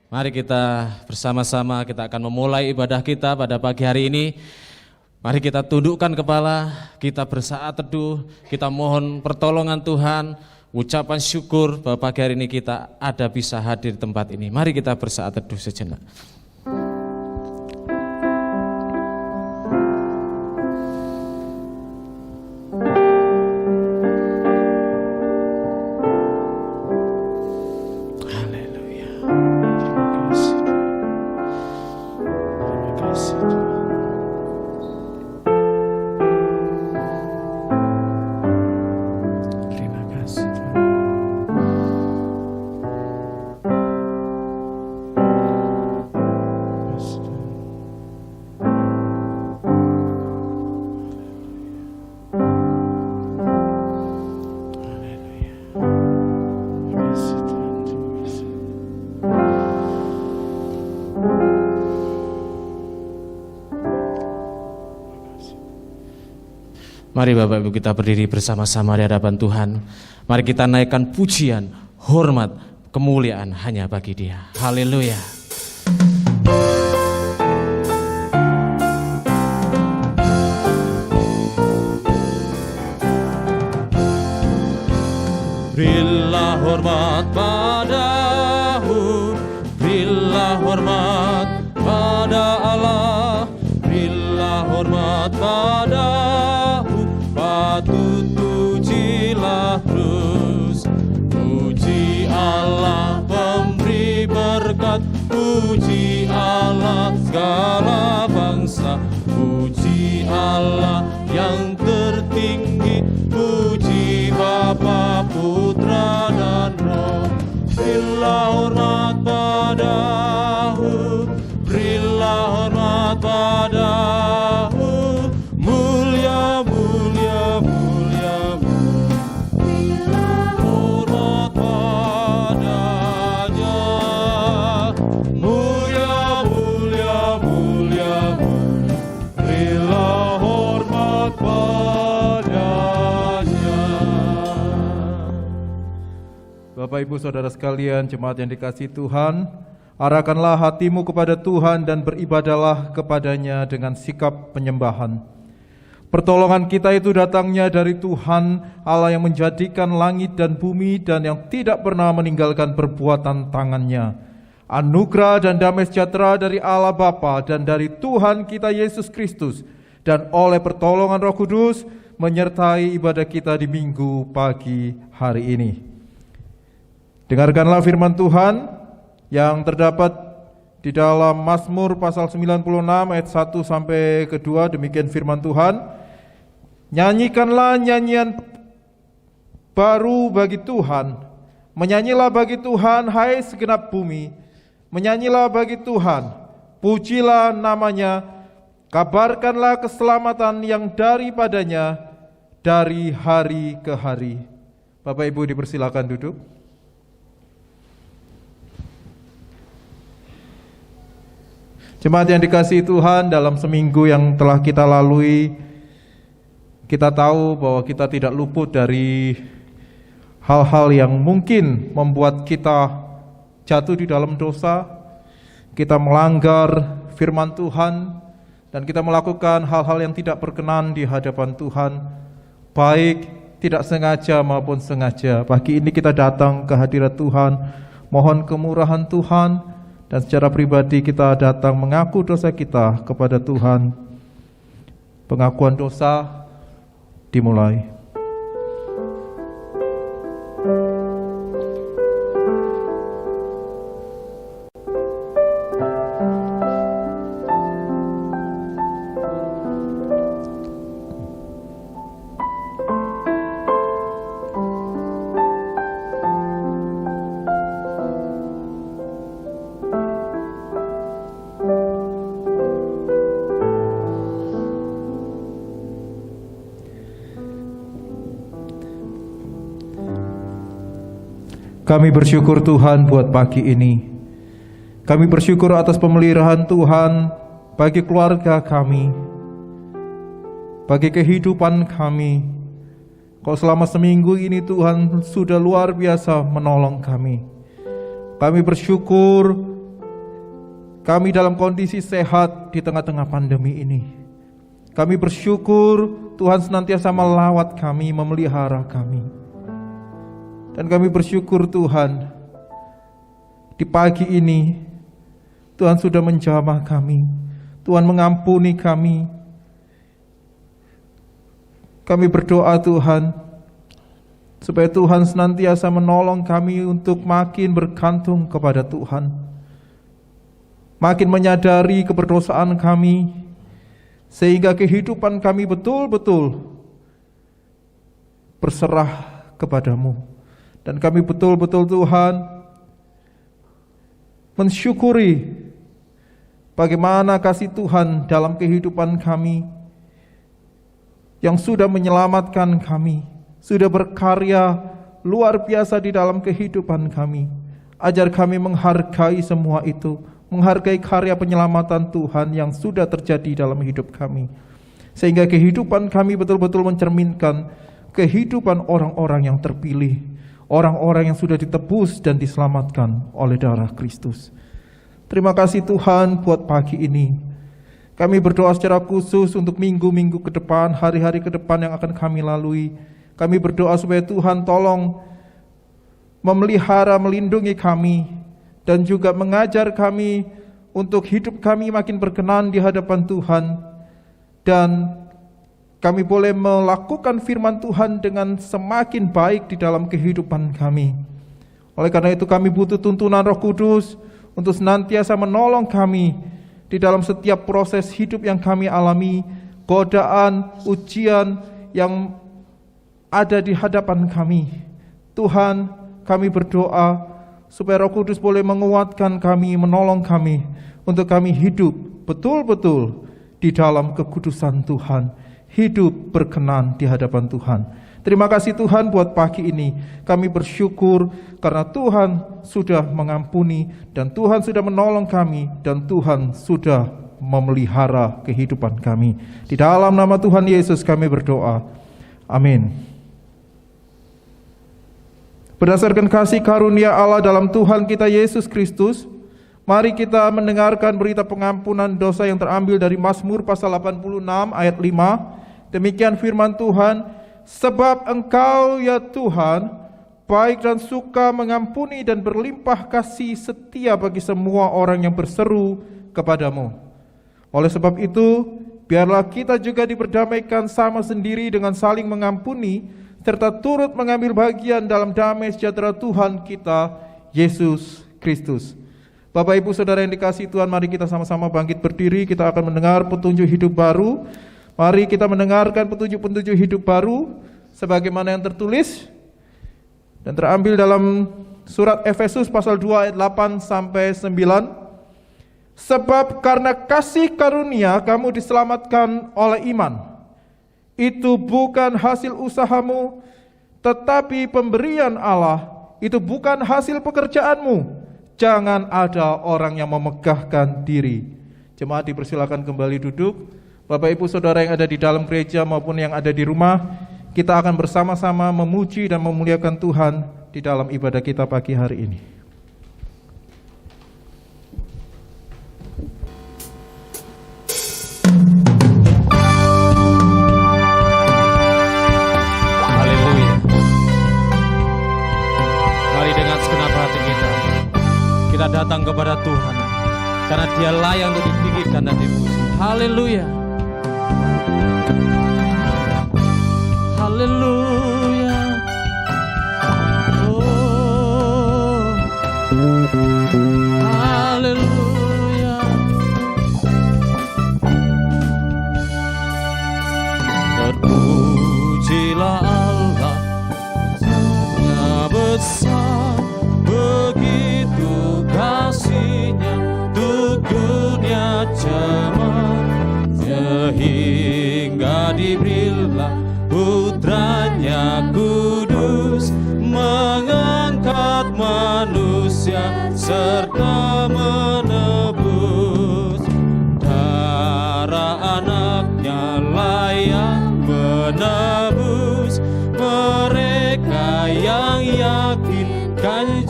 Mari kita bersama-sama kita akan memulai ibadah kita pada pagi hari ini. Mari kita tundukkan kepala, kita bersaat teduh, kita mohon pertolongan Tuhan, ucapan syukur bahwa pagi hari ini kita ada bisa hadir di tempat ini. Mari kita bersaat teduh sejenak. Mari Bapak Ibu kita berdiri bersama-sama di hadapan Tuhan. Mari kita naikkan pujian, hormat, kemuliaan hanya bagi Dia. Haleluya. Berilah hormat padamu, berilah hormat pada Allah, berilah hormat padamu, patut pujilah terus. Puji Allah pemberi berkat, puji Allah segala bangsa, puji Allah yang tertinggi, puji Bapa, Putra dan Roh. Berilah hormat padamu, berilah hormat padamu, mulia, mulia, mulia, berilah hormat padanya, mulia, mulia, mulia, berilah hormat padanya. Bapak Ibu Saudara sekalian, jemaat yang dikasihi Tuhan, arahkanlah hatimu kepada Tuhan dan beribadahlah kepadanya dengan sikap penyembahan. Pertolongan kita itu datangnya dari Tuhan Allah yang menjadikan langit dan bumi dan yang tidak pernah meninggalkan perbuatan tangannya. Anugerah dan damai sejahtera dari Allah Bapa dan dari Tuhan kita Yesus Kristus dan oleh pertolongan Roh Kudus menyertai ibadah kita di minggu pagi hari ini. Dengarkanlah firman Tuhan yang terdapat di dalam Mazmur pasal 96 ayat 1 sampai ke 2. Demikian firman Tuhan. Nyanyikanlah nyanyian baru bagi Tuhan, menyanyilah bagi Tuhan hai segenap bumi, menyanyilah bagi Tuhan, pujilah namanya, kabarkanlah keselamatan yang daripadanya dari hari ke hari. Bapak Ibu dipersilakan duduk. Jemaat yang dikasihi Tuhan, dalam seminggu yang telah kita lalui, kita tahu bahwa kita tidak luput dari hal-hal yang mungkin membuat kita jatuh di dalam dosa. Kita melanggar firman Tuhan dan kita melakukan hal-hal yang tidak berkenan di hadapan Tuhan, baik tidak sengaja maupun sengaja. Pagi ini kita datang ke hadirat Tuhan, mohon kemurahan Tuhan. Dan secara pribadi kita datang mengaku dosa kita kepada Tuhan. Pengakuan dosa dimulai. Kami bersyukur Tuhan buat pagi ini. Kami bersyukur atas pemeliharaan Tuhan bagi keluarga kami, bagi kehidupan kami. Kau selama seminggu ini Tuhan sudah luar biasa menolong kami. Kami bersyukur kami dalam kondisi sehat di tengah-tengah pandemi ini. Kami bersyukur Tuhan senantiasa melawat kami, memelihara kami. Dan kami bersyukur Tuhan, di pagi ini Tuhan sudah menjamah kami, Tuhan mengampuni kami. Kami berdoa Tuhan, supaya Tuhan senantiasa menolong kami untuk makin bergantung kepada Tuhan, makin menyadari keberdosaan kami, sehingga kehidupan kami betul-betul berserah kepadamu. Dan kami betul-betul Tuhan mensyukuri bagaimana kasih Tuhan dalam kehidupan kami, yang sudah menyelamatkan kami, sudah berkarya luar biasa di dalam kehidupan kami. Ajar kami menghargai semua itu, menghargai karya penyelamatan Tuhan yang sudah terjadi dalam hidup kami, sehingga kehidupan kami betul-betul mencerminkan kehidupan orang-orang yang terpilih, orang-orang yang sudah ditebus dan diselamatkan oleh darah Kristus. Terima kasih Tuhan buat pagi ini. Kami berdoa secara khusus untuk minggu-minggu ke depan, hari-hari ke depan yang akan kami lalui. Kami berdoa supaya Tuhan tolong memelihara, melindungi kami, dan juga mengajar kami untuk hidup kami makin berkenan di hadapan Tuhan, dan kami boleh melakukan firman Tuhan dengan semakin baik di dalam kehidupan kami. Oleh karena itu kami butuh tuntunan Roh Kudus untuk senantiasa menolong kami di dalam setiap proses hidup yang kami alami, godaan, ujian yang ada di hadapan kami. Tuhan, kami berdoa supaya Roh Kudus boleh menguatkan kami, menolong kami, untuk kami hidup betul-betul di dalam kekudusan Tuhan, hidup berkenan di hadapan Tuhan. Terima kasih Tuhan buat pagi ini. Kami bersyukur karena Tuhan sudah mengampuni, dan Tuhan sudah menolong kami, dan Tuhan sudah memelihara kehidupan kami. Di dalam nama Tuhan Yesus kami berdoa. Amin. Berdasarkan kasih karunia Allah dalam Tuhan kita Yesus Kristus, mari kita mendengarkan berita pengampunan dosa yang terambil dari Mazmur pasal 86 ayat 5. Demikian firman Tuhan, sebab Engkau ya Tuhan baik dan suka mengampuni dan berlimpah kasih setia bagi semua orang yang berseru kepadamu. Oleh sebab itu, biarlah kita juga diperdamaikan sama sendiri dengan saling mengampuni, serta turut mengambil bagian dalam damai sejahtera Tuhan kita Yesus Kristus. Bapak Ibu Saudara yang dikasihi Tuhan, mari kita sama-sama bangkit berdiri. Kita akan mendengar petunjuk hidup baru. Mari kita mendengarkan petunjuk-petunjuk hidup baru sebagaimana yang tertulis dan terambil dalam surat Efesus pasal 2 ayat 8 sampai 9. Sebab karena kasih karunia kamu diselamatkan oleh iman. Itu bukan hasil usahamu, tetapi pemberian Allah. Itu bukan hasil pekerjaanmu. Jangan ada orang yang memegahkan diri. Jemaat dipersilakan kembali duduk. Bapak Ibu Saudara yang ada di dalam gereja maupun yang ada di rumah, kita akan bersama-sama memuji dan memuliakan Tuhan di dalam ibadah kita pagi hari ini. Haleluya. Mari dengan segenap hati kita datang kepada Tuhan, karena Dia layak untuk ditinggikan dan dipuji. Haleluya. Haleluya. Oh. Haleluya. Terpujilah Allah, Dia besar, begitu kasih-Nya untuk dunia jaman, sehingga diberilah Putranya kudus, mengangkat manusia serta menebus. Dan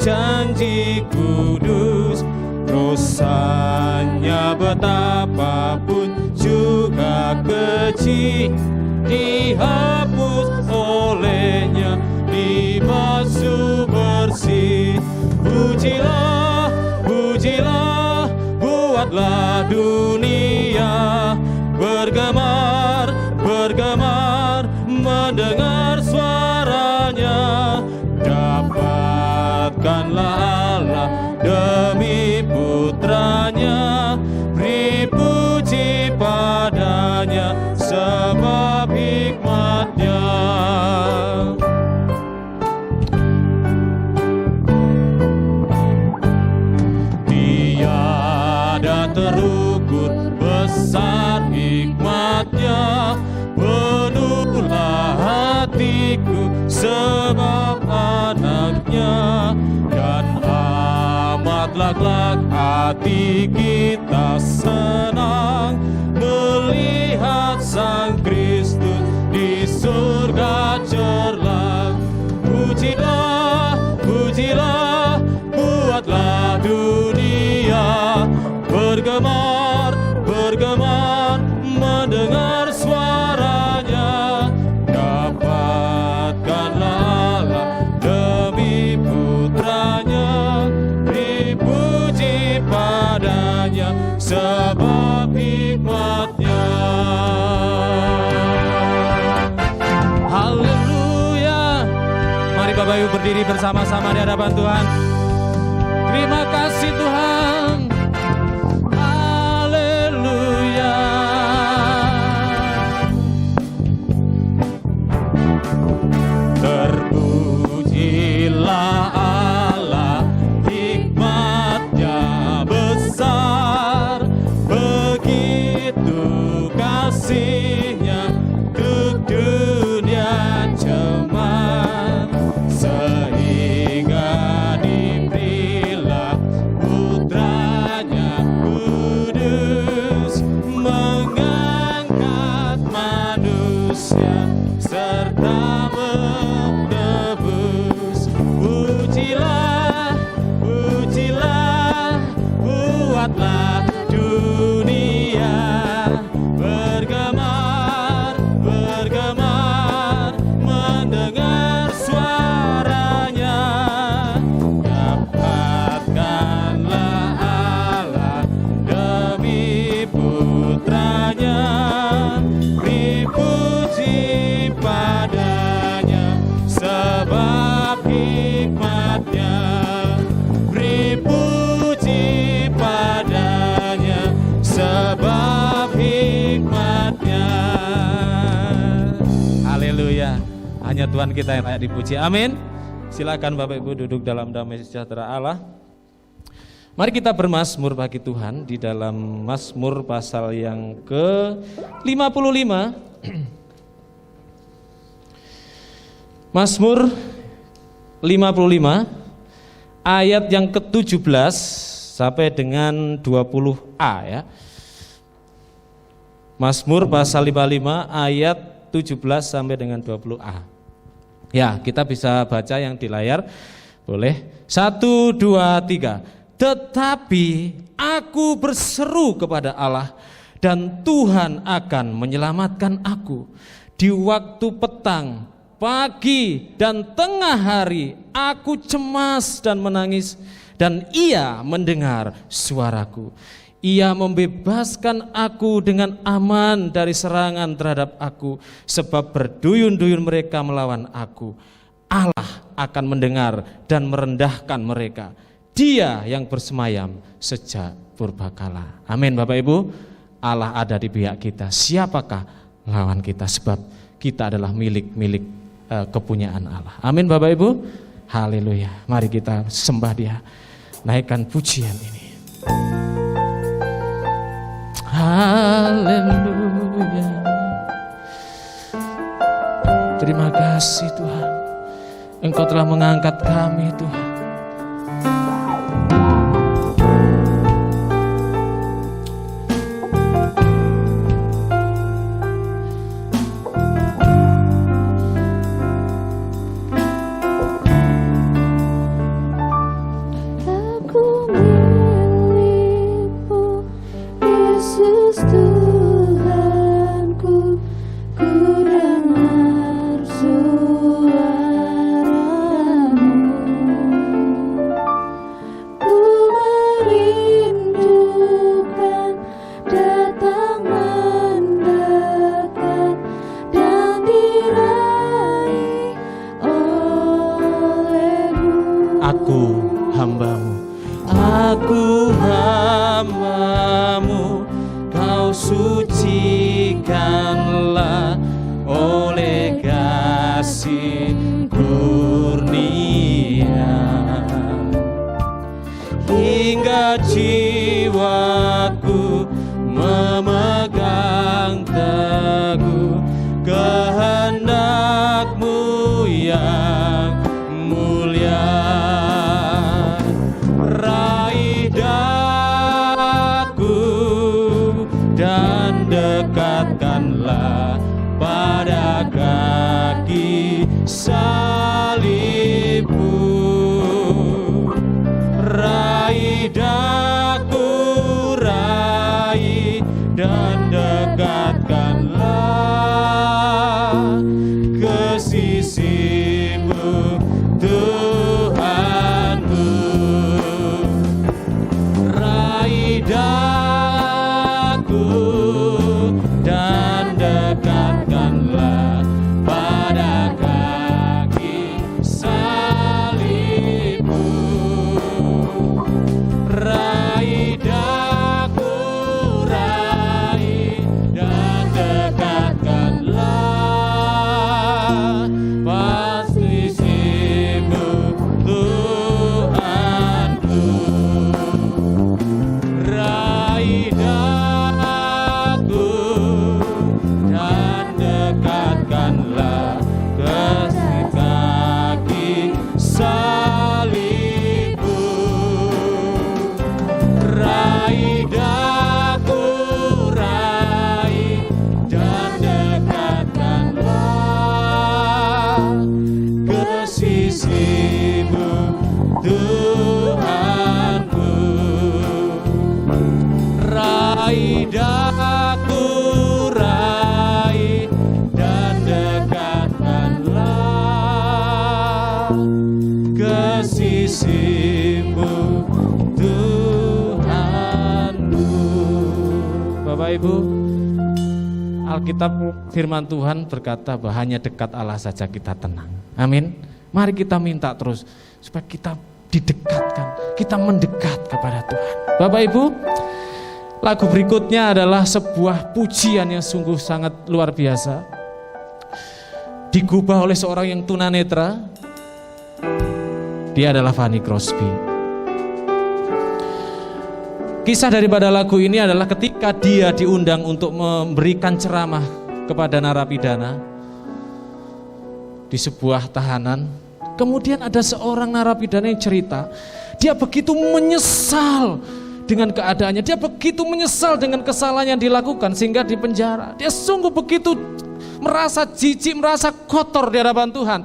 janji kudus. Dosanya betapapun juga keji, dihapus olehnya, dibasuh bersih. Pujilah, pujilah, buatlah dunia bergemar, bergemar, mendengar suaranya. Dapatkanlah Allah demi putranya, beri puji padanya sebab hikmatnya. Tiada terukur besar hikmatnya, penuhlah hatiku sebab anaknya. Dan amatlah kelak hati kita senang melihat Sang Kristus di surga cerlang. Pujilah, pujilah, buatlah dunia bergemar, bergemar, mendengar suaranya. Dapatkanlah Allah demi putranya, dipuji padanya sebab hikmatnya. Haleluya. Mari Bapak Ibu berdiri bersama-sama di hadapan Tuhan. Terima kasih Tuhan. Haleluya. Terpujilah Allah, hikmatnya besar, begitu kasihnya untuk dunia cemar, sehingga diberilah putranya kudus, mengangkat manusia serta menebus. Pujilah, pujilah, buatlah dunia bergemar, bergemar, mendengar suaranya. Dapatkanlah Allah demi putranya, beri puji padanya sebab hikmatnya, beri puji padanya sebab hikmatnya. Haleluya. Hanya Tuhan kita yang layak dipuji. Amin. Silakan Bapak Ibu duduk dalam damai sejahtera Allah. Mari kita bermazmur bagi Tuhan di dalam Mazmur pasal yang ke-55. Mazmur 55 ayat yang ke-17 sampai dengan 20a ya. Mazmur pasal 55 ayat 17 sampai dengan 20a. Ya, kita bisa baca yang di layar. Boleh. 1, 2, 3. Tetapi aku berseru kepada Allah dan Tuhan akan menyelamatkan aku. Di waktu petang, pagi dan tengah hari aku cemas dan menangis, dan Ia mendengar suaraku. Ia membebaskan aku dengan aman dari serangan terhadap aku, sebab berduyun-duyun mereka melawan aku. Allah akan mendengar dan merendahkan mereka. Dia yang bersemayam sejak purbakala. Amin Bapak Ibu. Allah ada di pihak kita. Siapakah lawan kita? Sebab kita adalah milik kepunyaan Allah. Amin Bapak Ibu. Haleluya. Mari kita sembah Dia. Naikkan pujian ini. Haleluya. Terima kasih Tuhan. Engkau telah mengangkat kami Tuhan. sucikanlah oleh kasih kurnia, hingga jiwaku memegang teguh kehendak-Mu yang mulia. Raih daku dan dekatkanlah pada kaki salib-Mu. Raih daku, raih dan dekatkanlah ke sisi-Mu, Tuhanku. Raih daku dan dekatkanlah pada kaki salib-Mu. Raih daku, raih dan dekatkanlah pada sisi-Mu, Tuhanku. Raih daku dan dekatkanlah ke kaki salib-Mu. Raih daku, raih dan dekatkanlah ke sisi-Mu, Tuhanku. Raih daku, raih dan dekatkanlah ke sisi-Mu, Tuhanku. Bapak Ibu, Alkitab firman Tuhan berkata bahwa hanya dekat Allah saja kita tenang. Amin. Mari kita minta terus supaya kita didekatkan, kita mendekat kepada Tuhan. Bapak Ibu, lagu berikutnya adalah sebuah pujian yang sungguh sangat luar biasa. Digubah oleh seorang yang tunanetra. Dia adalah Fanny Crosby. Kisah daripada lagu ini adalah ketika dia diundang untuk memberikan ceramah kepada narapidana di sebuah tahanan. Kemudian ada seorang narapidana yang cerita, dia begitu menyesal dengan keadaannya, dia begitu menyesal dengan kesalahan yang dilakukan sehingga dipenjara. Dia sungguh begitu merasa jijik, merasa kotor di hadapan Tuhan.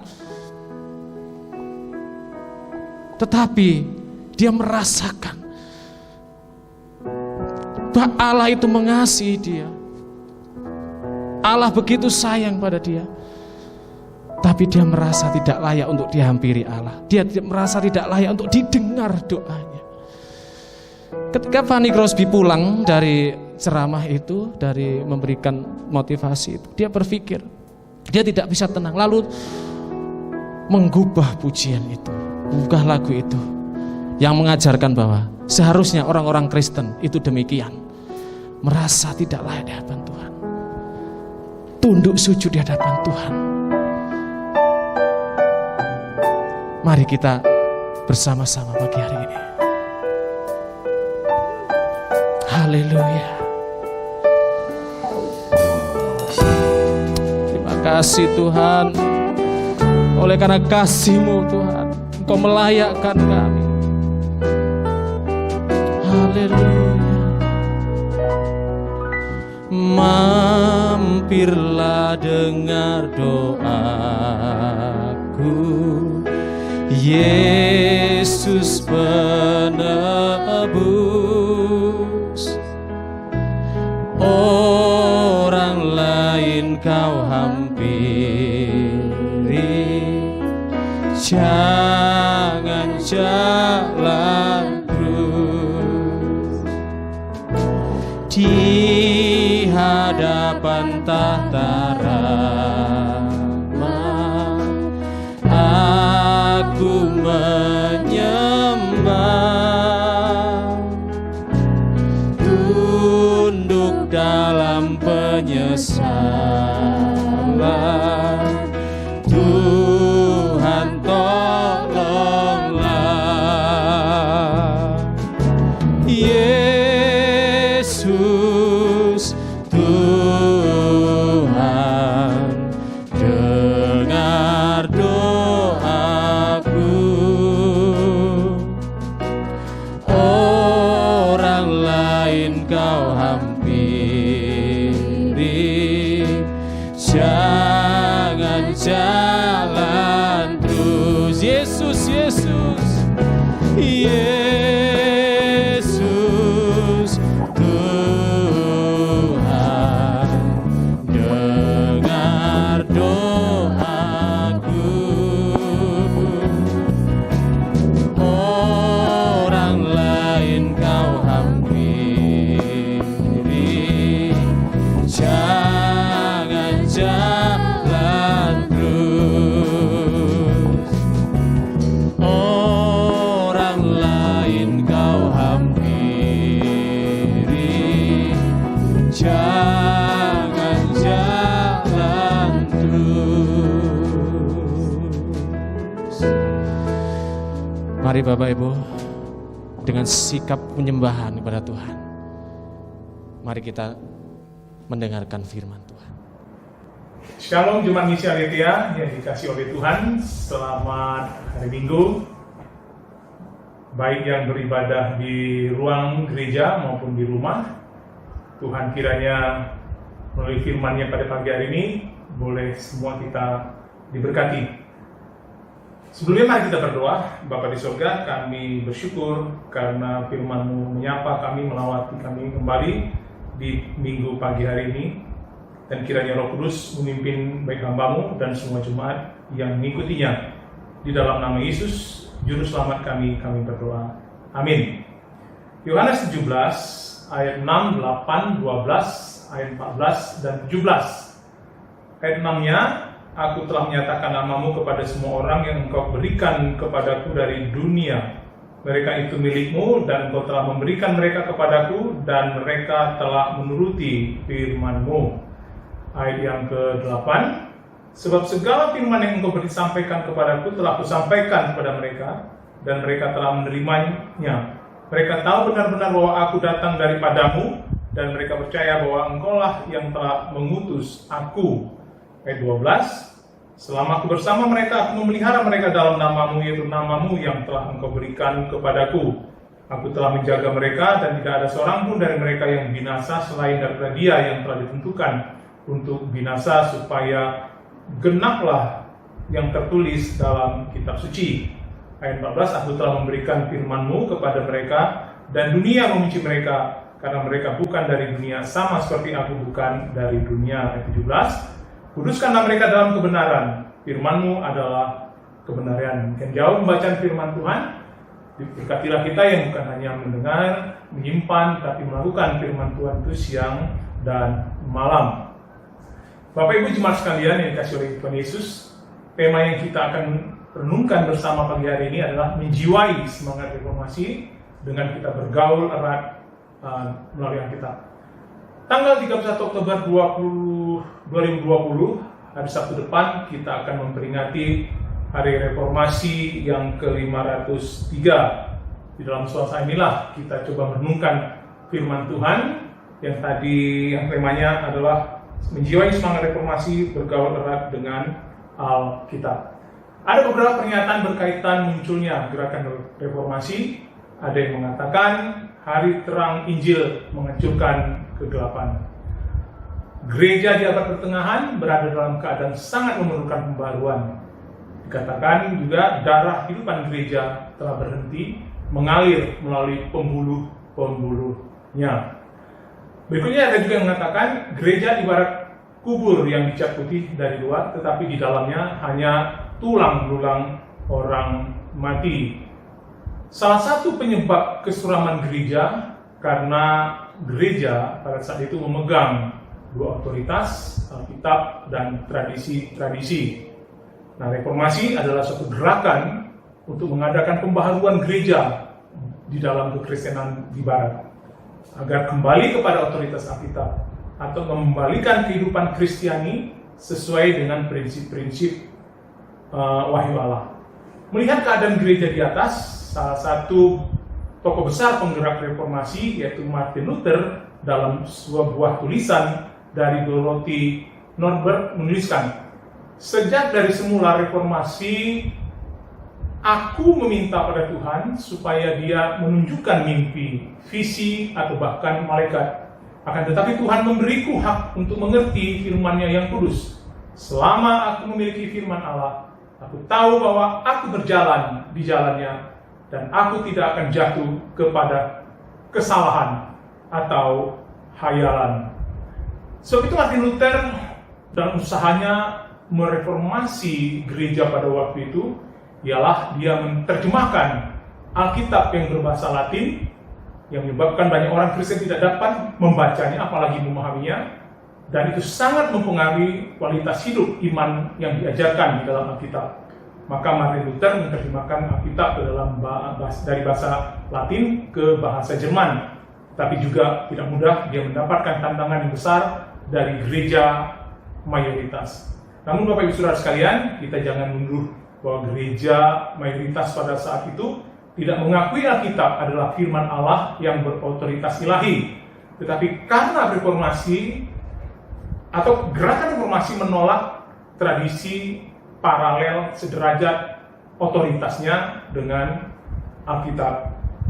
Tetapi dia merasakan bahwa Allah itu mengasihi dia. Allah begitu sayang pada dia. Tapi dia merasa tidak layak untuk dihampiri Allah. Dia merasa tidak layak untuk didengar doanya. Ketika Fanny Crosby pulang dari ceramah itu, dari memberikan motivasi itu, dia berpikir, dia tidak bisa tenang. Lalu menggubah pujian itu, menggubah lagu itu, yang mengajarkan bahwa seharusnya orang-orang Kristen itu demikian. Merasa tidak layak di hadapan Tuhan. Tunduk sujud di hadapan Tuhan. Mari kita bersama-sama pagi hari ini. Haleluya. Terima kasih Tuhan. Oleh karena kasih-Mu Tuhan, Engkau melayakkan kami. Haleluya. Mampirlah dengar doaku, Yesus penebus. Orang lain Kau hampiri, jangan jalan terus di hadapan tahta Rama. Aku menyembah, tunduk dan penyesalan. Tuhan tolonglah, Yesus Tuhan, dengar doaku. Orang lain kau hampiri, jangan jalan terus. Yesus, Yesus, Yesus Tuhan, dengar doaku. Orang lain kau hampiri, jangan jalan terus. Orang lain kau hampiri, jangan jalan terus. Mari Bapak Ibu, dengan sikap penyembahan kepada Tuhan, mari kita mendengarkan firman Tuhan. Shalom Jemaat Misi Aletheia yang dikasih oleh Tuhan. Selamat hari Minggu, baik yang beribadah di ruang gereja maupun di rumah. Tuhan kiranya melalui firman-Nya pada pagi hari ini boleh semua kita diberkati. Sebelumnya mari kita berdoa. Bapa di surga, kami bersyukur karena firman-Mu menyapa kami, melawati kami kembali di minggu pagi hari ini. Dan kiranya Roh Kudus memimpin baik hamba-Mu dan semua jemaat yang mengikutinya. Di dalam nama Yesus, Juru Selamat kami berdoa. Amin. Yohanes 17, ayat 6, 8, 12, ayat 14, dan 17. Ayat 6-nya, Aku telah menyatakan namamu kepada semua orang yang Engkau berikan kepadaku dari dunia. Mereka itu milikmu dan Engkau telah memberikan mereka kepadaku dan mereka telah menuruti firman-Mu. Ayat yang ke-8, sebab segala firman yang Engkau sampaikan kepadaku telah Kusampaikan kepada mereka dan mereka telah menerimanya. Mereka tahu benar-benar bahwa Aku datang daripadamu dan mereka percaya bahwa Engkaulah yang telah mengutus Aku. Ayat 12, selama Aku bersama mereka, Aku memelihara mereka dalam namamu, yaitu namamu yang telah Engkau berikan kepadaku. Aku telah menjaga mereka dan tidak ada seorang pun dari mereka yang binasa selain daripada Dia yang telah ditentukan untuk binasa, supaya genaplah yang tertulis dalam kitab suci. Ayat 14, Aku telah memberikan firman-Mu kepada mereka dan dunia membenci mereka karena mereka bukan dari dunia, sama seperti Aku bukan dari dunia. Ayat 17, kuduskanlah mereka dalam kebenaran, firman-Mu adalah kebenaran. Mungkin jauh membacaan firman Tuhan. Berkatilah kita yang bukan hanya mendengar, menyimpan, tapi melakukan firman Tuhan itu siang dan malam. Bapak Ibu jemaat sekalian yang dikasih oleh Tuhan Yesus, tema yang kita akan renungkan bersama pagi hari ini adalah menjiwai semangat reformasi dengan kita bergaul erat melalui Alkitab. Tanggal 31 Oktober 2020, hari Sabtu depan, kita akan memperingati Hari Reformasi yang ke-503. Di dalam suasana inilah kita coba merenungkan firman Tuhan yang temanya adalah menjiwai semangat reformasi, bergaul erat dengan Alkitab. Ada beberapa pernyataan berkaitan munculnya gerakan reformasi. Ada yang mengatakan hari terang Injil menghancurkan kegelapan. Gereja di abad pertengahan berada dalam keadaan sangat memerlukan pembaruan. Dikatakan juga darah kehidupan gereja telah berhenti mengalir melalui pembuluh-pembuluhnya. Berikutnya ada juga yang mengatakan gereja ibarat kubur yang dicat putih dari luar, tetapi di dalamnya hanya tulang belulang orang mati. Salah satu penyebab kesuraman gereja karena gereja pada saat itu memegang dua otoritas, Alkitab dan tradisi-tradisi. Nah, reformasi adalah suatu gerakan untuk mengadakan pembaharuan gereja di dalam kekristenan di Barat, agar kembali kepada otoritas Alkitab, atau mengembalikan kehidupan Kristiani sesuai dengan prinsip-prinsip wahyu Allah. Melihat keadaan gereja di atas, salah satu tokoh besar penggerak reformasi yaitu Martin Luther dalam sebuah tulisan dari Dorothy Norberg menuliskan, sejak dari semula reformasi, aku meminta pada Tuhan supaya Dia menunjukkan mimpi, visi, atau bahkan malaikat. Akan tetapi Tuhan memberiku hak untuk mengerti firman-Nya yang kudus. Selama aku memiliki firman Allah, aku tahu bahwa aku berjalan di jalannya dan aku tidak akan jatuh kepada kesalahan atau hayalan. Sebab itu Martin Luther dalam usahanya mereformasi gereja pada waktu itu ialah dia menerjemahkan Alkitab yang berbahasa Latin yang menyebabkan banyak orang Kristen tidak dapat membacanya apalagi memahaminya, dan itu sangat mempengaruhi kualitas hidup iman yang diajarkan di dalam Alkitab. Maka Martin Luther menerjemahkan Alkitab ke dalam dari bahasa Latin ke bahasa Jerman. Tapi juga tidak mudah, dia mendapatkan tantangan yang besar dari gereja mayoritas. Namun Bapak Ibu Saudara sekalian, kita jangan menuduh bahwa gereja mayoritas pada saat itu tidak mengakui Alkitab adalah firman Allah yang berotoritas ilahi. Tetapi karena reformasi atau gerakan reformasi menolak tradisi paralel sederajat otoritasnya dengan Alkitab.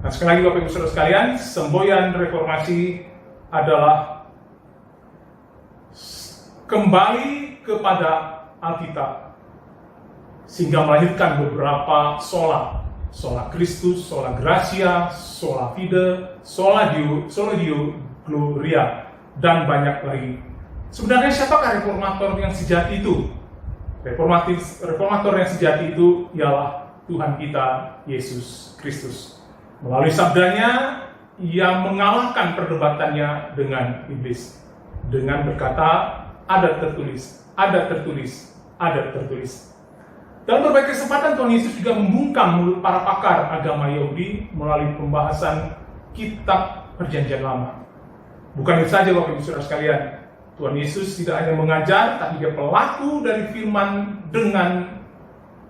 Nah, sekali lagi Bapak Ibu Saudara sekalian, semboyan reformasi adalah kembali kepada Alkitab sehingga melahirkan beberapa sola Kristus, sola gratia, sola fide, sola Deo gloria, dan banyak lagi. Sebenarnya siapakah reformator yang sejati itu? Reformator yang sejati itu ialah Tuhan kita, Yesus Kristus. Melalui sabdanya, ia mengalahkan perdebatannya dengan iblis. Dengan berkata, ada tertulis, ada tertulis, ada tertulis. Dalam berbagai kesempatan, Tuhan Yesus juga membungkam mulut para pakar agama Yahudi melalui pembahasan kitab Perjanjian Lama. Bukan itu saja Bapak Ibu Saudara sekalian, Tuhan Yesus tidak hanya mengajar, tapi dia pelaku dari firman dengan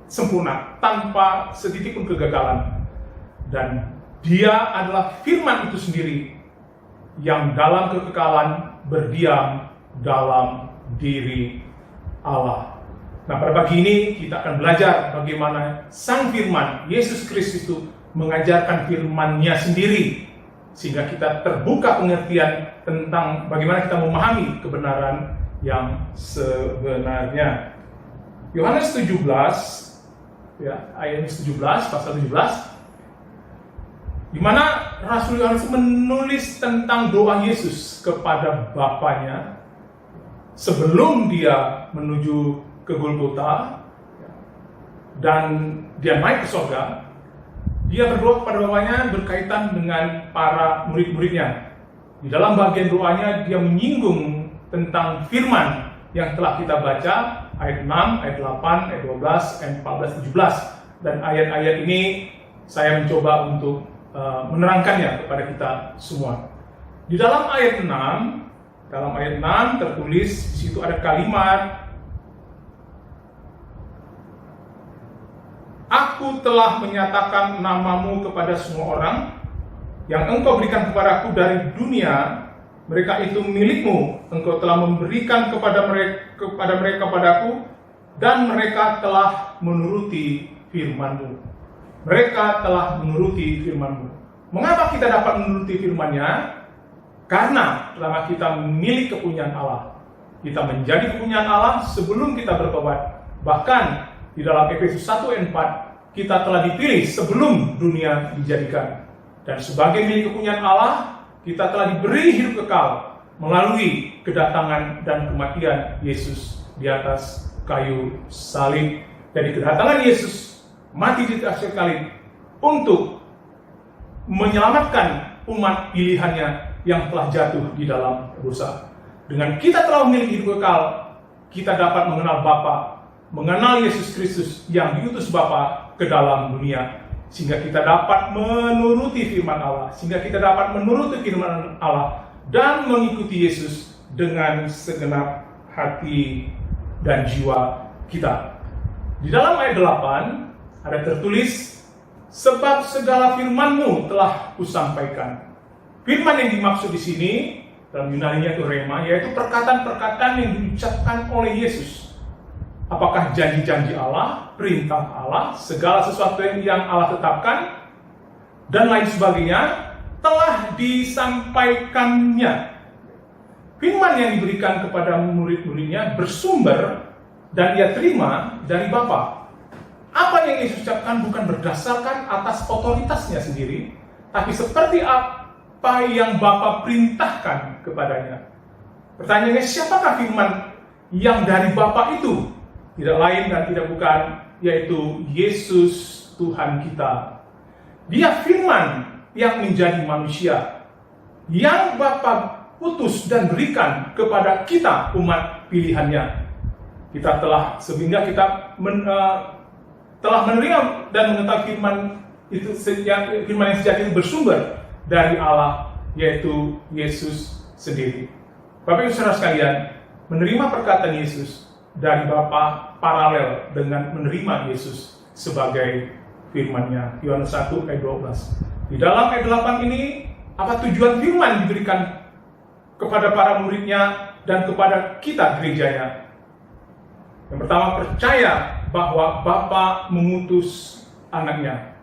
sempurna, tanpa setitik pun kegagalan. Dan dia adalah firman itu sendiri yang dalam kekekalan berdiam dalam diri Allah. Nah, pada pagi ini kita akan belajar bagaimana Sang Firman, Yesus Kristus itu mengajarkan firman-Nya sendiri, sehingga kita terbuka pengertian tentang bagaimana kita memahami kebenaran yang sebenarnya. Yohanes 17, ya, ayat 17, pasal 17, di mana Rasul Yohanes menulis tentang doa Yesus kepada Bapanya sebelum dia menuju ke Golgota dan dia naik ke surga. Dia berdoa kepada Bapanya berkaitan dengan para murid-muridnya. Di dalam bagian doanya dia menyinggung tentang firman yang telah kita baca, ayat 6, ayat 8, ayat 12, ayat 14, 17. Dan ayat-ayat ini saya mencoba untuk menerangkannya kepada kita semua. Di dalam ayat 6 tertulis, di situ ada kalimat, Aku telah menyatakan namamu kepada semua orang yang engkau berikan kepadaku dari dunia, mereka itu milikmu. Engkau telah memberikan kepada mereka kepadaku, dan mereka telah menuruti firman-Mu. Mereka telah menuruti firman-Mu. Mengapa kita dapat menuruti firman-Nya? Karena selama kita memiliki kepunyaan Allah. Kita menjadi kepunyaan Allah sebelum kita bertobat. Bahkan di dalam Efesus 1 ayat 4, kita telah dipilih sebelum dunia dijadikan. Dan sebagai milik kepunyaan Allah, kita telah diberi hidup kekal melalui kedatangan dan kematian Yesus di atas kayu salib. Jadi kedatangan Yesus mati di atas kayu salib untuk menyelamatkan umat pilihannya yang telah jatuh di dalam dosa. Dengan kita telah memiliki hidup kekal, kita dapat mengenal Bapa, mengenal Yesus Kristus yang diutus Bapa ke dalam dunia, sehingga kita dapat menuruti firman Allah, sehingga kita dapat menuruti firman Allah dan mengikuti Yesus dengan segenap hati dan jiwa kita. Di dalam ayat 8 ada tertulis, sebab segala firman-Mu telah kusampaikan. Firman yang dimaksud di sini dalam Yunani-nya itu rema, yaitu perkataan-perkataan yang diucapkan oleh Yesus. Apakah janji-janji Allah, perintah Allah, segala sesuatu yang Allah tetapkan, dan lain sebagainya, telah disampaikannya. Firman yang diberikan kepada murid-muridnya bersumber dan ia terima dari Bapa. Apa yang Yesus ucapkan bukan berdasarkan atas otoritasnya sendiri, tapi seperti apa yang Bapa perintahkan kepadanya. Pertanyaannya, siapakah firman yang dari Bapa itu? Tidak lain dan tidak bukan, yaitu Yesus Tuhan kita. Dia firman yang menjadi manusia, yang Bapa utus dan berikan kepada kita umat pilihannya. Sehingga kita telah menerima dan mengetahui firman yang sejati itu bersumber dari Allah, yaitu Yesus sendiri. Bapak Ibu Saudara sekalian, menerima perkataan Yesus dari Bapa paralel dengan menerima Yesus sebagai firman-Nya. Yohanes 1 ayat 12. Di dalam ayat 8 ini, apa tujuan firman diberikan kepada para muridnya dan kepada kita gerejanya? Yang pertama, percaya bahwa Bapa mengutus anaknya.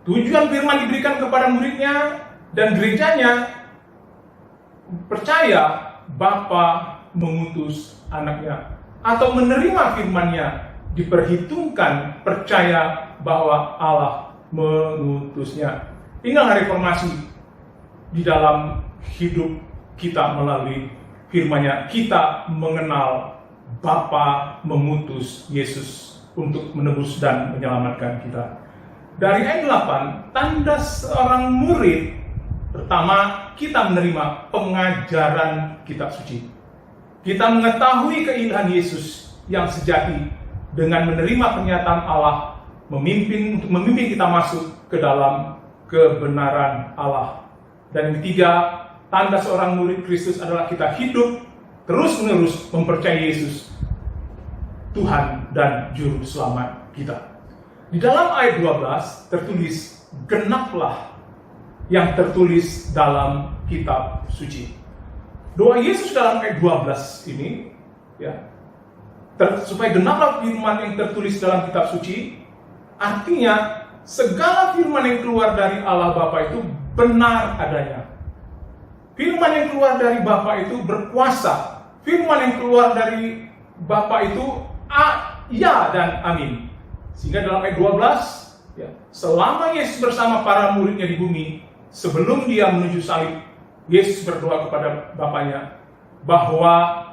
Tujuan firman diberikan kepada muridnya dan gerejanya, percaya Bapa mengutus anaknya. Atau menerima firman-Nya, diperhitungkan percaya bahwa Allah mengutusnya. Inilah reformasi di dalam hidup kita melalui firman-Nya. Kita mengenal Bapa mengutus Yesus untuk menebus dan menyelamatkan kita. Dari ayat 8, tanda seorang murid, pertama, kita menerima pengajaran kitab suci. Kita mengetahui keilahian Yesus yang sejati dengan menerima pernyataan Allah memimpin kita masuk ke dalam kebenaran Allah. Dan yang ketiga, tanda seorang murid Kristus adalah kita hidup terus-menerus mempercayai Yesus Tuhan dan Juru Selamat kita. Di dalam ayat 12 tertulis, genaplah yang tertulis dalam kitab suci. Doa Yesus dalam ayat 12 ini, supaya genaplah firman yang tertulis dalam kitab suci, artinya segala firman yang keluar dari Allah Bapa itu benar adanya. Firman yang keluar dari Bapa itu berkuasa. Firman yang keluar dari Bapa itu ya dan amin. Sehingga dalam ayat 12, selama Yesus bersama para muridnya di bumi, sebelum dia menuju salib, Yesus berdoa kepada Bapanya bahwa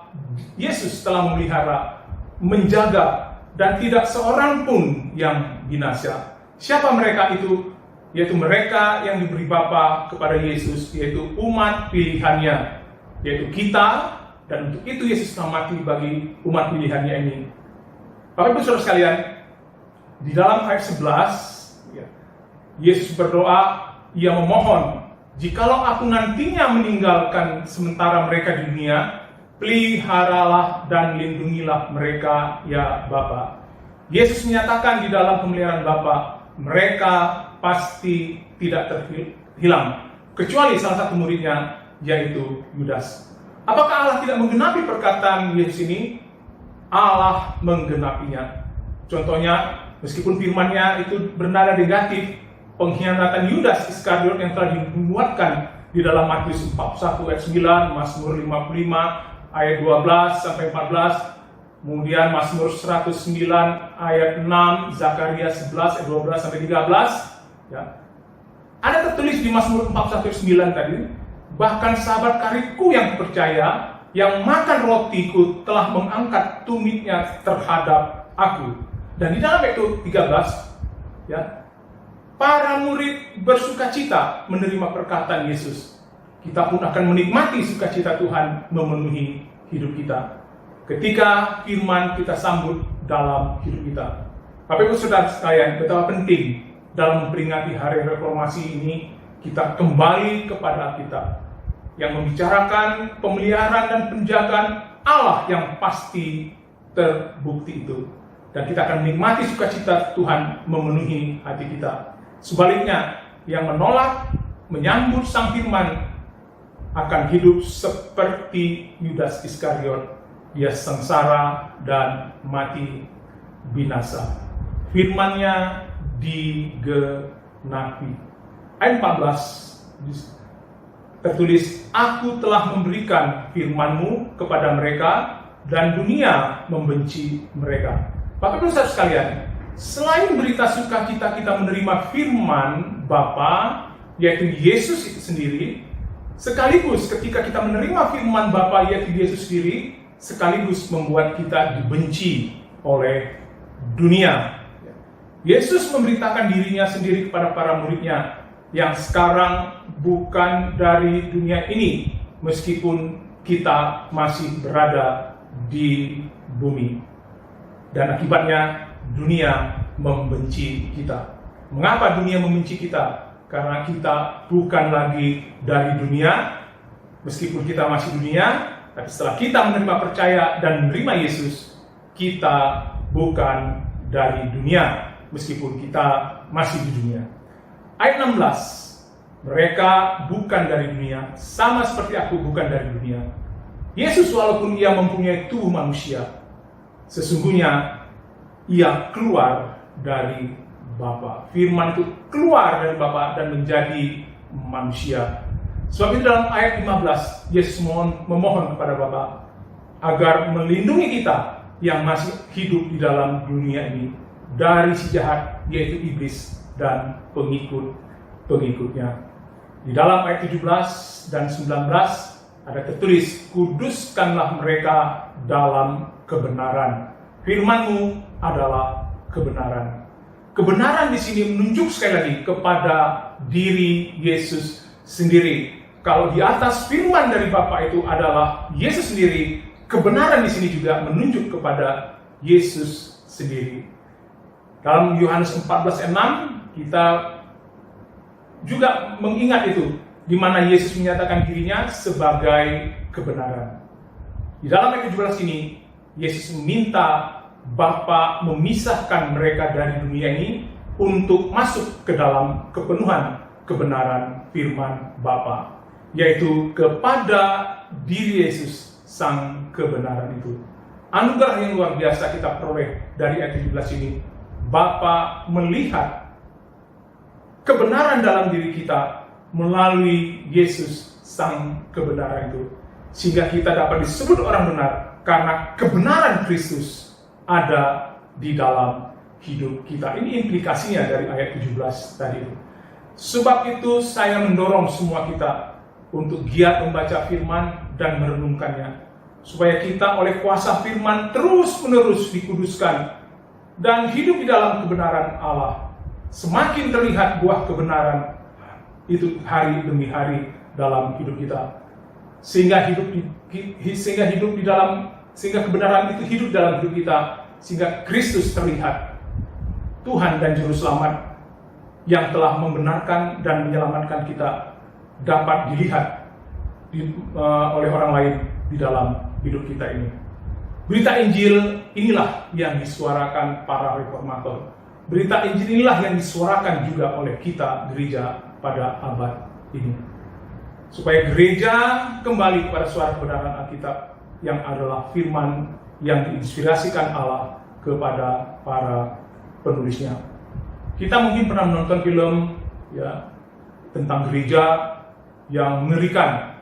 Yesus telah memelihara, menjaga, dan tidak seorang pun yang binasa. Siapa mereka itu? Yaitu mereka yang diberi Bapa kepada Yesus, yaitu umat pilihannya, yaitu kita, dan untuk itu Yesus telah mati bagi umat pilihannya ini. Bapak Ibu Saudara sekalian, di dalam ayat 11, Yesus berdoa, ia memohon, jikalau aku nantinya meninggalkan sementara mereka di dunia, peliharalah dan lindungilah mereka, ya Bapa. Yesus menyatakan di dalam pemeliharaan Bapa, mereka pasti tidak terhilang, kecuali salah satu muridnya, yaitu Yudas. Apakah Allah tidak menggenapi perkataan Yesus ini? Allah menggenapinya. Contohnya, meskipun firman-Nya itu bernada negatif, pengkhianatan Yudas Iskariot yang telah dimuatkan di dalam Matius 41 ayat 9, Mazmur 55 ayat 12 sampai 14, kemudian Mazmur 109 ayat 6, Zakaria 11 ayat 12 sampai 13. Ada tertulis di Mazmur 41 ayat 9 tadi, bahkan sahabat karibku yang percaya, yang makan rotiku telah mengangkat tumitnya terhadap aku. Dan di dalam ayat 13, para murid bersukacita menerima perkataan Yesus. Kita pun akan menikmati sukacita Tuhan memenuhi hidup kita ketika firman kita sambut dalam hidup kita. Bapak Ibu Saudara sekalian, betapa penting dalam memperingati hari reformasi ini kita kembali kepada Alkitab. yang membicarakan pemeliharaan dan penjagaan Allah yang pasti terbukti itu. Dan kita akan menikmati sukacita Tuhan memenuhi hati kita. Sebaliknya, yang menolak, menyambut Sang Firman akan hidup seperti Yudas Iskariot. Dia sengsara dan mati binasa. Firman-Nya digenapi. Ayat 14 tertulis, Aku telah memberikan firman-Mu kepada mereka dan dunia membenci mereka. Bapak Ibu Saudara sekalian, selain berita sukacita kita menerima firman Bapa, yaitu Yesus itu sendiri, sekaligus ketika kita menerima firman Bapa yaitu Yesus sendiri, sekaligus membuat kita dibenci oleh dunia. Yesus memberitakan dirinya sendiri kepada para muridnya yang sekarang bukan dari dunia ini, meskipun kita masih berada di bumi. Dan akibatnya dunia membenci kita. Mengapa dunia membenci kita? Karena kita bukan lagi dari dunia, meskipun kita masih dunia, tapi setelah kita menerima percaya dan menerima Yesus, kita bukan dari dunia, meskipun kita masih di dunia. Ayat 16, mereka bukan dari dunia, sama seperti aku bukan dari dunia. Yesus walaupun ia mempunyai tubuh manusia, sesungguhnya ia keluar dari Bapa. Firman itu keluar dari Bapa dan menjadi manusia. Sebab itu dalam ayat 15, Yesus memohon kepada Bapa agar melindungi kita yang masih hidup di dalam dunia ini dari si jahat, yaitu iblis dan pengikut-pengikutnya. Di dalam ayat 17 dan 19 ada tertulis, Kuduskanlah mereka dalam kebenaran. Firman-Mu adalah kebenaran. Kebenaran di sini menunjuk sekali lagi kepada diri Yesus sendiri. Kalau di atas firman dari Bapa itu adalah Yesus sendiri, kebenaran di sini juga menunjuk kepada Yesus sendiri. Dalam Yohanes 14:6 kita juga mengingat itu, di mana Yesus menyatakan dirinya sebagai kebenaran. Di dalam ayat 17 ini, Yesus meminta Bapa memisahkan mereka dari dunia ini untuk masuk ke dalam kepenuhan kebenaran firman Bapa, yaitu kepada diri Yesus, sang kebenaran itu. Anugerah yang luar biasa kita peroleh dari ayat 17 ini. Bapa melihat kebenaran dalam diri kita melalui Yesus, sang kebenaran itu, sehingga kita dapat disebut orang benar karena kebenaran Kristus ada di dalam hidup kita. Ini implikasinya dari ayat 17 tadi. Sebab itu saya mendorong semua kita untuk giat membaca firman dan merenungkannya, supaya kita oleh kuasa firman terus-menerus dikuduskan dan hidup di dalam kebenaran Allah. Semakin terlihat buah kebenaran itu hari demi hari dalam hidup kita, sehingga kebenaran itu hidup dalam hidup kita, sehingga Kristus terlihat, Tuhan dan Juru Selamat yang telah membenarkan dan menyelamatkan kita dapat dilihat oleh orang lain di dalam hidup kita ini. Berita Injil inilah yang disuarakan para reformator. Berita Injil inilah yang disuarakan juga oleh kita gereja pada abad ini. Supaya gereja kembali kepada suara kebenaran Alkitab yang adalah firman yang diinspirasikan Allah kepada para penulisnya. Kita mungkin pernah menonton film tentang gereja yang mengerikan,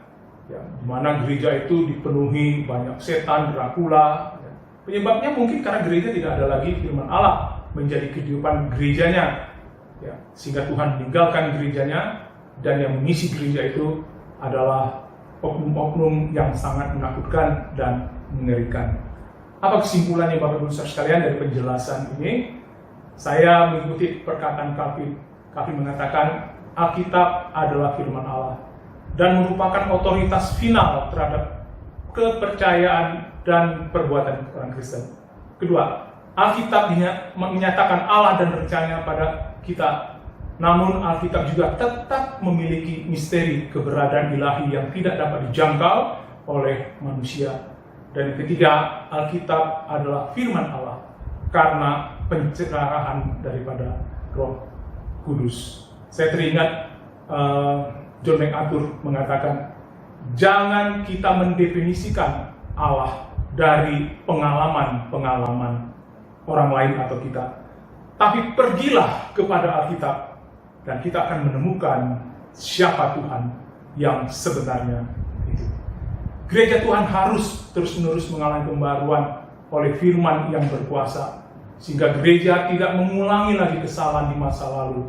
di mana gereja itu dipenuhi banyak setan, Dracula. Penyebabnya mungkin karena gereja tidak ada lagi firman Allah menjadi kehidupan gerejanya, sehingga Tuhan meninggalkan gerejanya, dan yang mengisi gereja itu adalah oknum-oknum yang sangat menakutkan dan mengerikan. Apa kesimpulannya Bapak Ibu Saudara sekalian dari penjelasan ini? Saya mengikuti perkataan Calvin. Calvin mengatakan Alkitab adalah firman Allah dan merupakan otoritas final terhadap kepercayaan dan perbuatan orang Kristen. Kedua, Alkitab menyatakan Allah dan rencananya pada kita Namun Alkitab juga tetap memiliki misteri keberadaan ilahi yang tidak dapat dijangkau oleh manusia. Dan yang ketiga, Alkitab adalah firman Allah karena pencerahan daripada Roh Kudus. Saya teringat John MacArthur mengatakan, jangan kita mendefinisikan Allah dari pengalaman-pengalaman orang lain atau kita, tapi pergilah kepada Alkitab dan kita akan menemukan siapa Tuhan yang sebenarnya itu. Gereja Tuhan harus terus-menerus mengalami pembaruan oleh firman yang berkuasa, sehingga gereja tidak mengulangi lagi kesalahan di masa lalu,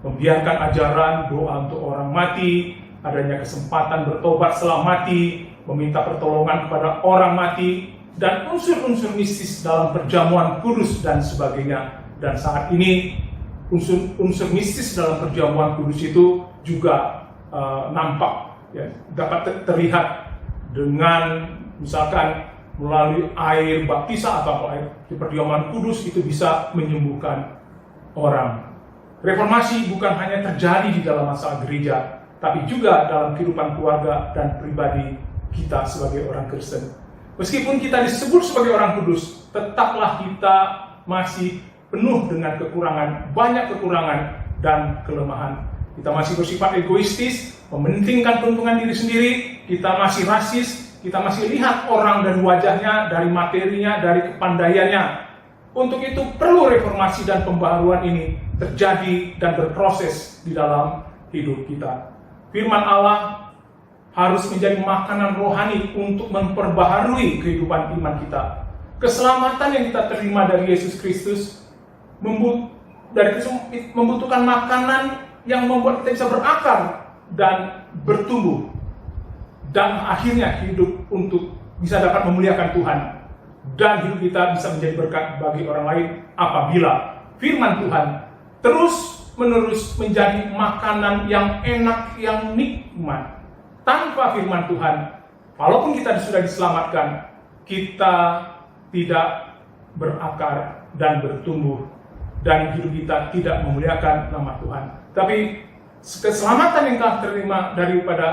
membiarkan ajaran doa untuk orang mati, adanya kesempatan bertobat setelah mati, meminta pertolongan kepada orang mati, dan unsur-unsur mistis dalam perjamuan kudus dan sebagainya. Dan saat ini unsur mistis dalam perjamuan kudus itu juga nampak, ya, dapat terlihat dengan misalkan melalui air baptisa atau air di perjamuan kudus itu bisa menyembuhkan orang. Reformasi bukan hanya terjadi di dalam masalah gereja, tapi juga dalam kehidupan keluarga dan pribadi kita sebagai orang Kristen. Meskipun kita disebut sebagai orang kudus, tetaplah kita masih penuh dengan kekurangan, banyak kekurangan dan kelemahan. Kita masih bersifat egoistis, mementingkan keuntungan diri sendiri, kita masih rasis, kita masih lihat orang dari wajahnya, dari materinya, dari kepandaiannya. Untuk itu perlu reformasi dan pembaharuan ini terjadi dan berproses di dalam hidup kita. Firman Allah harus menjadi makanan rohani untuk memperbaharui kehidupan iman kita. Keselamatan yang kita terima dari Yesus Kristus membutuhkan makanan yang membuat kita bisa berakar dan bertumbuh, dan akhirnya hidup untuk bisa dapat memuliakan Tuhan, dan hidup kita bisa menjadi berkat bagi orang lain apabila firman Tuhan terus-menerus menjadi makanan yang enak, yang nikmat. Tanpa firman Tuhan, walaupun kita sudah diselamatkan, kita tidak berakar dan bertumbuh, dan hidup kita tidak memuliakan nama Tuhan. Tapi keselamatan yang telah terima daripada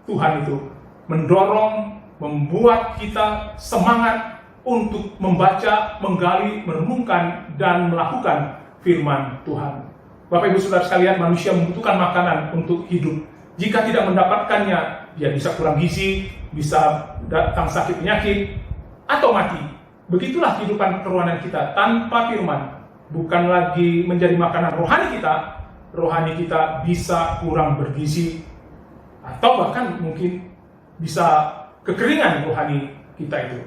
Tuhan itu mendorong, membuat kita semangat untuk membaca, menggali, merenungkan, dan melakukan firman Tuhan. Bapak Ibu Saudara sekalian, manusia membutuhkan makanan untuk hidup. Jika tidak mendapatkannya, dia bisa kurang gizi, bisa datang sakit penyakit, atau mati. Begitulah kehidupan kerohanian kita tanpa firman. Bukan lagi menjadi makanan rohani kita bisa kurang bergizi, atau bahkan mungkin bisa kekeringan rohani kita itu.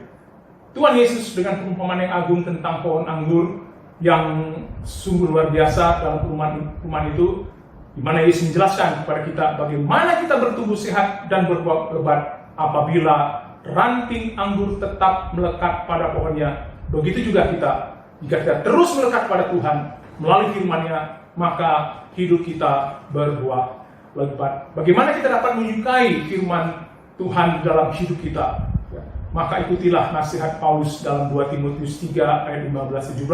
Tuhan Yesus dengan perumpamaan yang agung tentang pohon anggur yang sungguh luar biasa dalam perumpamaan itu, di mana Yesus menjelaskan kepada kita bagaimana kita bertumbuh sehat dan berbuah lebat apabila ranting anggur tetap melekat pada pohonnya. Begitu juga kita. Jika kita terus melekat pada Tuhan melalui firman-Nya, maka hidup kita berbuah lebat. Bagaimana kita dapat menyukai firman Tuhan dalam hidup kita? Ya, maka ikutilah nasihat Paulus dalam 2 Timotius 3 ayat 15-17.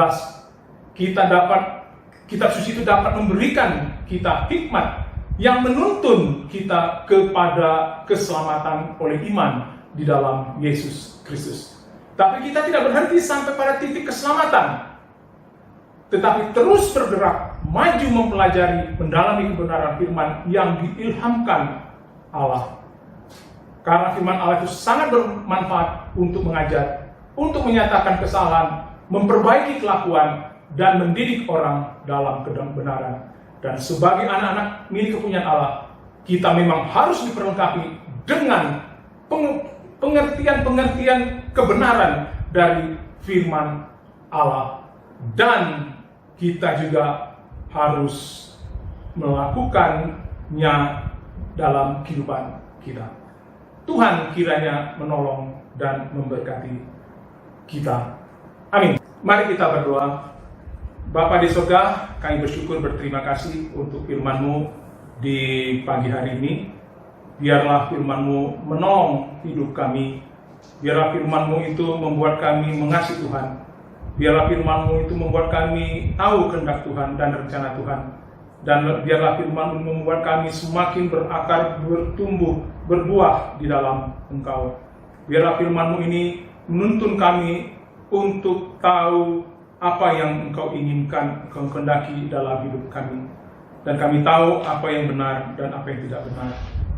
Kitab suci itu dapat memberikan kita hikmat yang menuntun kita kepada keselamatan oleh iman di dalam Yesus Kristus. Tapi kita tidak berhenti sampai pada titik keselamatan, tetapi terus bergerak, maju mempelajari, mendalami kebenaran firman yang diilhamkan Allah. Karena firman Allah itu sangat bermanfaat untuk mengajar, untuk menyatakan kesalahan, memperbaiki kelakuan, dan mendidik orang dalam kebenaran. Dan sebagai anak-anak milik kepunyaan Allah, kita memang harus diperlengkapi dengan pengertian-pengertian kebenaran dari firman Allah, dan kita juga harus melakukannya dalam kehidupan kita. Tuhan kiranya menolong dan memberkati kita. Amin. Mari kita berdoa. Bapa di surga, kami bersyukur, berterima kasih untuk firman-Mu di pagi hari ini. Biarlah firman-Mu menolong hidup kami. Biarlah firman-Mu itu membuat kami mengasihi Tuhan. Biarlah firman-Mu itu membuat kami tahu kehendak Tuhan dan rencana Tuhan. Dan biarlah firman-Mu membuat kami semakin berakar, bertumbuh, berbuah di dalam Engkau. Biarlah firman-Mu ini menuntun kami untuk tahu apa yang Engkau inginkan, Engkau kehendaki dalam hidup kami. Dan kami tahu apa yang benar dan apa yang tidak benar.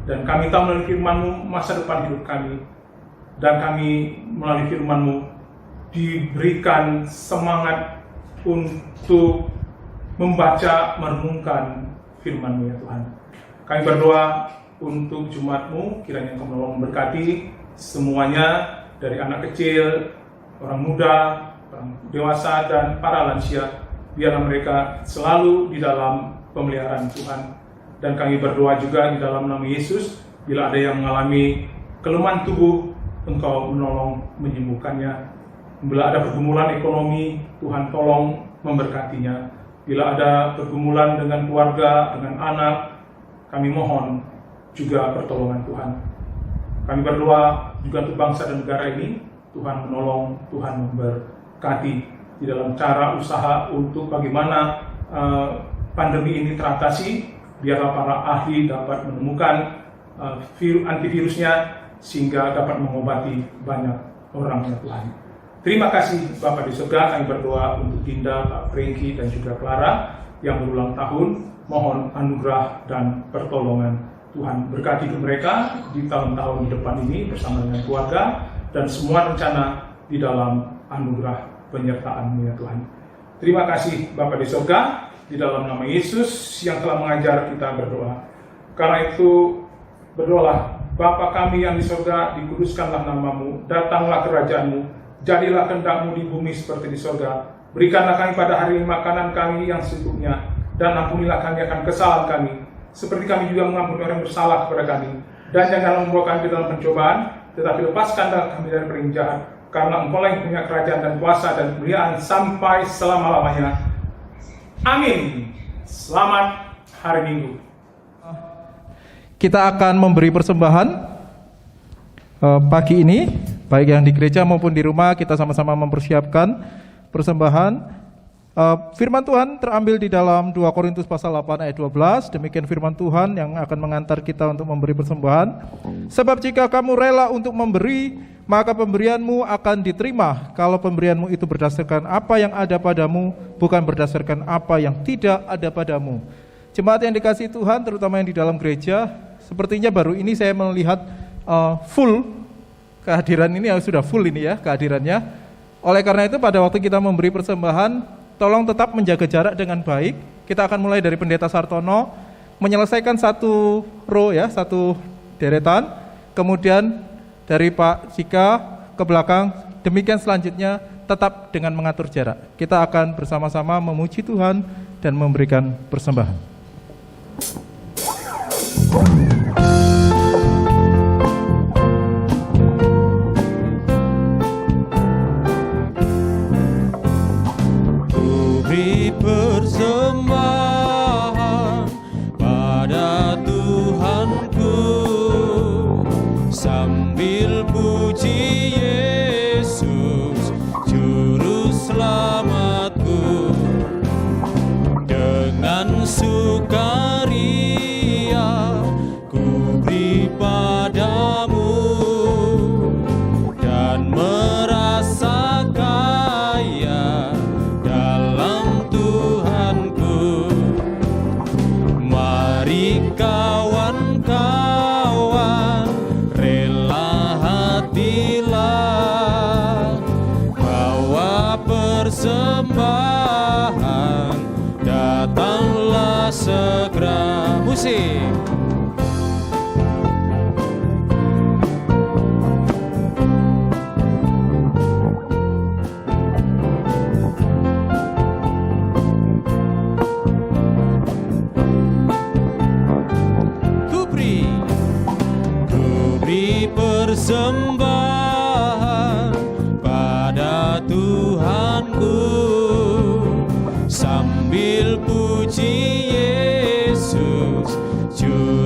Dan kami tahu melalui firman-Mu masa depan hidup kami. Dan kami melalui firman-Mu diberikan semangat untuk membaca, merenungkan firman-Mu ya Tuhan. Kami berdoa untuk Jumat-Mu, kiranya Engkau menolong memberkati semuanya, dari anak kecil, orang muda, orang dewasa, dan para lansia. Biarlah mereka selalu di dalam pemeliharaan Tuhan. Dan kami berdoa juga di dalam nama Yesus, bila ada yang mengalami kelemahan tubuh, Engkau menolong menyembuhkannya. Bila ada pergumulan ekonomi, Tuhan tolong memberkatinya. Bila ada pergumulan dengan keluarga, dengan anak, kami mohon juga pertolongan Tuhan. Kami berdoa juga untuk bangsa dan negara ini, Tuhan menolong, Tuhan memberkati di dalam cara usaha untuk bagaimana pandemi ini teratasi. Biarlah para ahli dapat menemukan antivirusnya, sehingga dapat mengobati banyak orang ya Tuhan. Terima kasih Bapa di surga. Kami berdoa untuk Dinda, Pak Franky, dan juga Clara yang berulang tahun. Mohon anugerah dan pertolongan Tuhan. Berkati mereka di tahun-tahun di depan ini bersama dengan keluarga, dan semua rencana di dalam anugerah penyertaan-Mu ya Tuhan. Terima kasih Bapa di surga, di dalam nama Yesus yang telah mengajar kita berdoa. Karena itu berdoalah, Bapa kami yang di surga, dikuduskanlah nama-Mu, datanglah kerajaan-Mu, jadilah kehendak-Mu di bumi seperti di surga. Berikanlah kami pada hari ini makanan kami yang secukupnya, dan ampunilah kami akan kesalahan kami, seperti kami juga mengampuni orang yang bersalah kepada kami. Dan janganlah membawa kami ke dalam pencobaan, tetapi lepaskanlah kami dari perang jahat, karena Engkau yang punya kerajaan dan kuasa dan kemuliaan sampai selama-lamanya. Amin. Selamat hari Minggu. Kita akan memberi persembahan pagi ini, baik yang di gereja maupun di rumah. Kita sama-sama mempersiapkan persembahan. Firman Tuhan terambil di dalam 2 Korintus pasal 8 ayat 12. Demikian firman Tuhan yang akan mengantar kita untuk memberi persembahan. Sebab jika kamu rela untuk memberi, maka pemberianmu akan diterima. Kalau pemberianmu itu berdasarkan apa yang ada padamu, bukan berdasarkan apa yang tidak ada padamu. Jemaat yang dikasihi Tuhan, terutama yang di dalam gereja, sepertinya baru ini saya melihat full kehadiran ini, sudah full ini ya kehadirannya. Oleh karena itu pada waktu kita memberi persembahan, tolong tetap menjaga jarak dengan baik. Kita akan mulai dari Pendeta Sartono, menyelesaikan satu row ya, satu deretan. Kemudian dari Pak Sika ke belakang, demikian selanjutnya, tetap dengan mengatur jarak. Kita akan bersama-sama memuji Tuhan dan memberikan persembahan. Beri persembahan pada Tuhanku, sambil puji Yesus juru selamatku. Dengan sukaria ku beri padamu, dan merasa kaya dalam Tuhanku. Mari kawan-kawan, rela hatilah, bawa persembahan, datanglah segera. Musik. Kuberi persembahan pada Tuhanku, sambil puji Yesus juru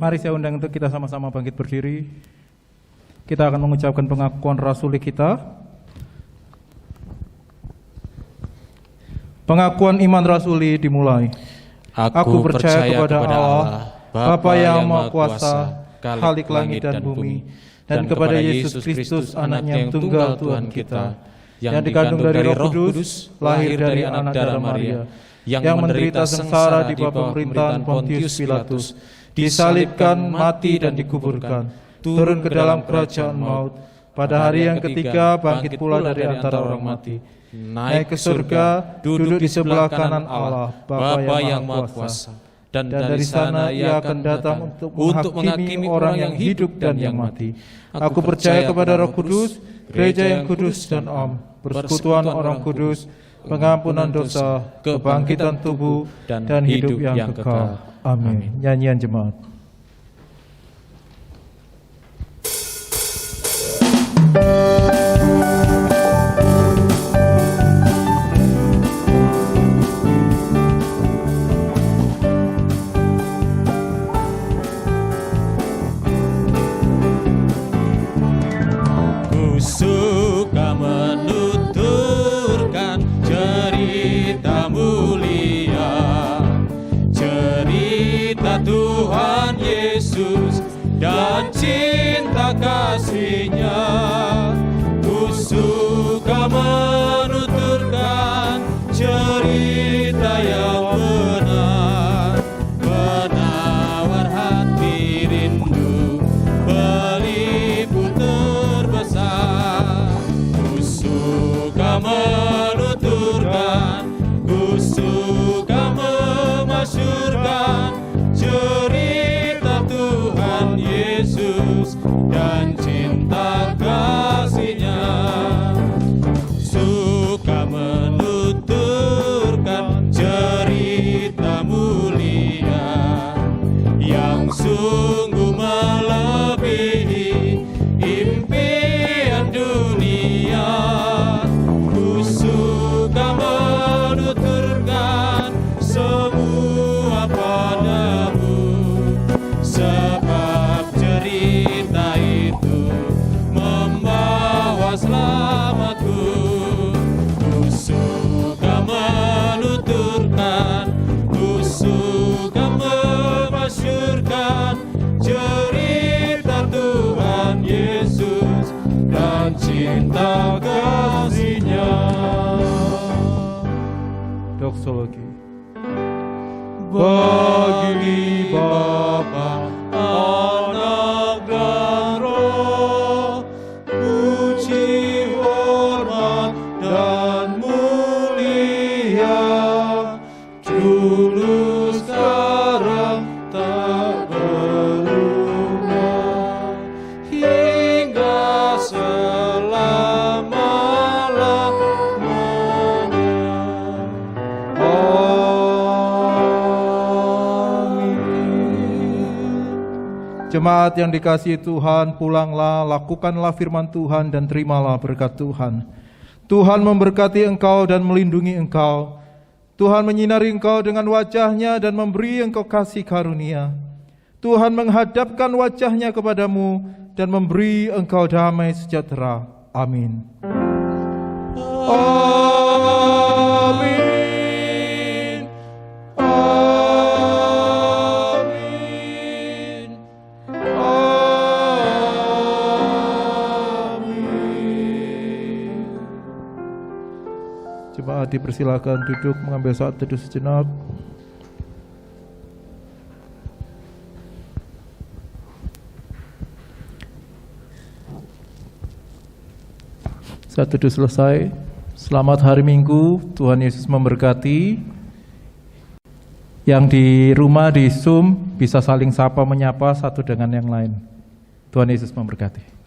Mari saya undang untuk kita sama-sama bangkit berdiri. Kita akan mengucapkan pengakuan rasuli kita. Pengakuan iman rasuli dimulai. Aku percaya kepada Allah, Bapa yang Maha Kuasa, Khalik langit dan bumi, dan kepada Yesus Kristus, Anaknya yang tunggal Tuhan kita, yang dikandung dari Roh Kudus, lahir dari anak darah Maria, yang menderita sengsara di bawah pemerintahan Pontius Pilatus, disalibkan, mati dan dikuburkan, turun ke dalam kerajaan maut, pada hari yang ketiga bangkit pula dari antara orang mati, naik ke surga, duduk di sebelah kanan Allah, Bapa yang Maha Kuasa, dan dari sana Ia akan datang untuk menghakimi orang yang hidup dan yang mati. Aku percaya kepada Roh Kudus, gereja yang kudus dan am, persekutuan orang kudus, pengampunan dosa, kebangkitan tubuh, dan hidup yang kekal. Amin. Nyanyian jemaat. Suka menuturkan cerita mulia, cerita Tuhan Yesus dan cinta kasih-Nya. Ku suka menuturkan cerita yang benar, penawar hati rindu, peliput terbesar. Ku suka menuturkan, ku suka memasyurkan cerita Tuhan Yesus dan cinta kasih-Nya. Suka menuturkan cerita mulia yang sungguh melebihi impian dunia. Ku suka menuturkan semua padamu, sebab cerita itu membawa selamatku. Ku suka menuturkan, ku suka memasyurkan cerita Tuhan Yesus dan cinta kasih-Nya. Doksologi. Bagi Bapa, Anak dan Roh, puji, hormat dan mulia, dulu sekarang tak berubah, hingga selama-lamanya. Jemaat yang dikasihi Tuhan, pulanglah, lakukanlah firman Tuhan dan terimalah berkat Tuhan. Tuhan memberkati engkau dan melindungi engkau. Tuhan menyinari engkau dengan wajah-Nya dan memberi engkau kasih karunia. Tuhan menghadapkan wajah-Nya kepadamu dan memberi engkau damai sejahtera. Amin. Amin. Jemaat dipersilakan duduk mengambil saat teduh sejenak. Saat teduh selesai. Selamat hari Minggu, Tuhan Yesus memberkati. Yang di rumah di Zoom bisa saling sapa menyapa satu dengan yang lain. Tuhan Yesus memberkati.